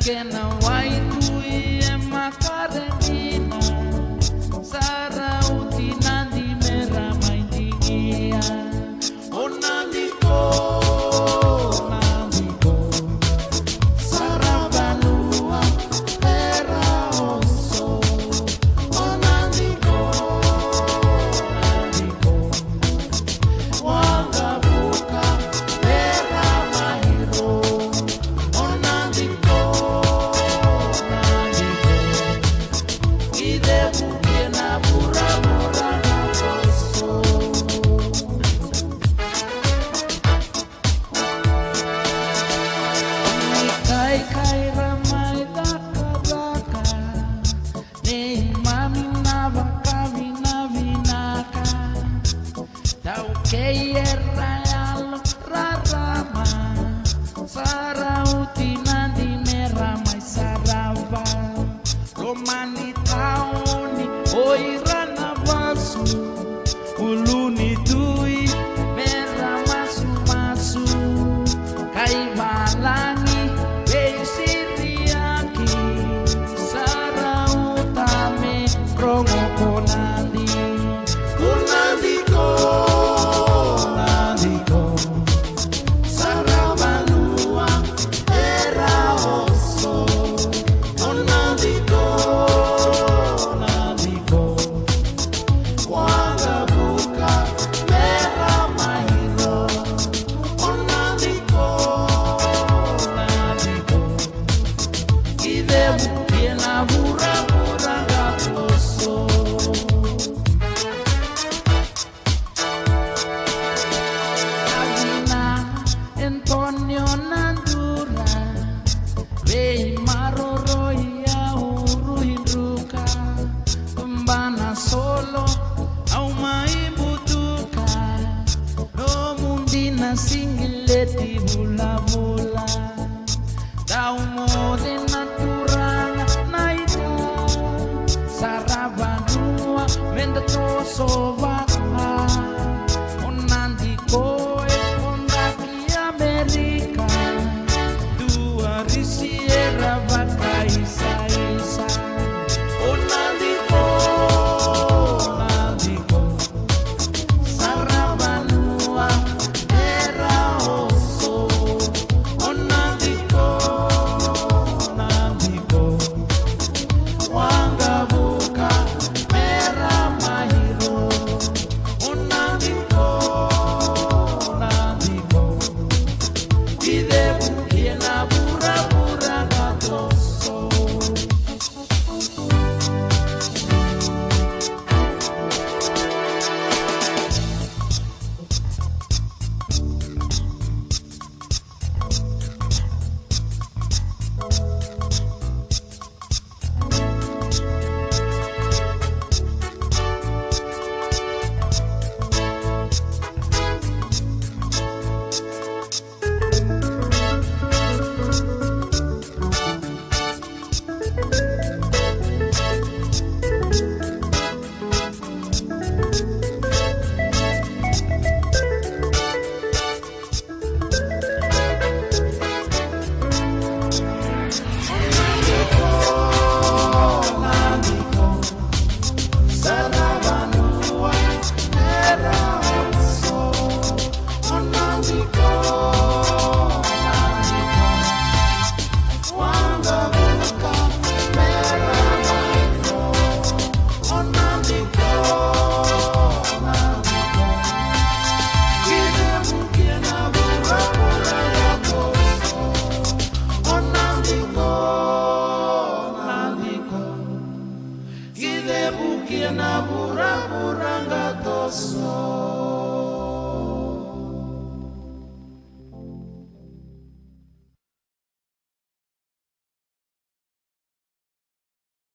kena waitu e Macarena sarauti nandi merah maintingia o nandiko sarabanua era oso o nandiko wanga buka era mahiro o nandiko ide bukiena pura-pura nakoso kai ramai daka-daka ne mami navaka vina-vinaka tau keira yalo rarama sarauti nandi merah mai sarava romani taoni oirana basu uluni tui merah masu-masu kai balangi siriaki sarautame rongo konandi kunandiko nandiko sarabanua era oso onandiko nandiko wanga buka merah mahiro onandiko nandiko ide bukiena pura-pura gatoso Avina Antonio Nandura Rei Maroro ia uruhiduka Kembana solo au mai butuka no mundina singileti bula-bula Tau mode naturanga naita Sarabanua vendetoso vaka Onandiko e kondaki Amerika Tua risiera vaka isa-isa Onandiko nandiko Sarabanua era oso Onandiko nandiko wanga buka merah mahiro Onandiko nandiko ide bukiena pura-pura gatoso bukiena pura-pura gatoso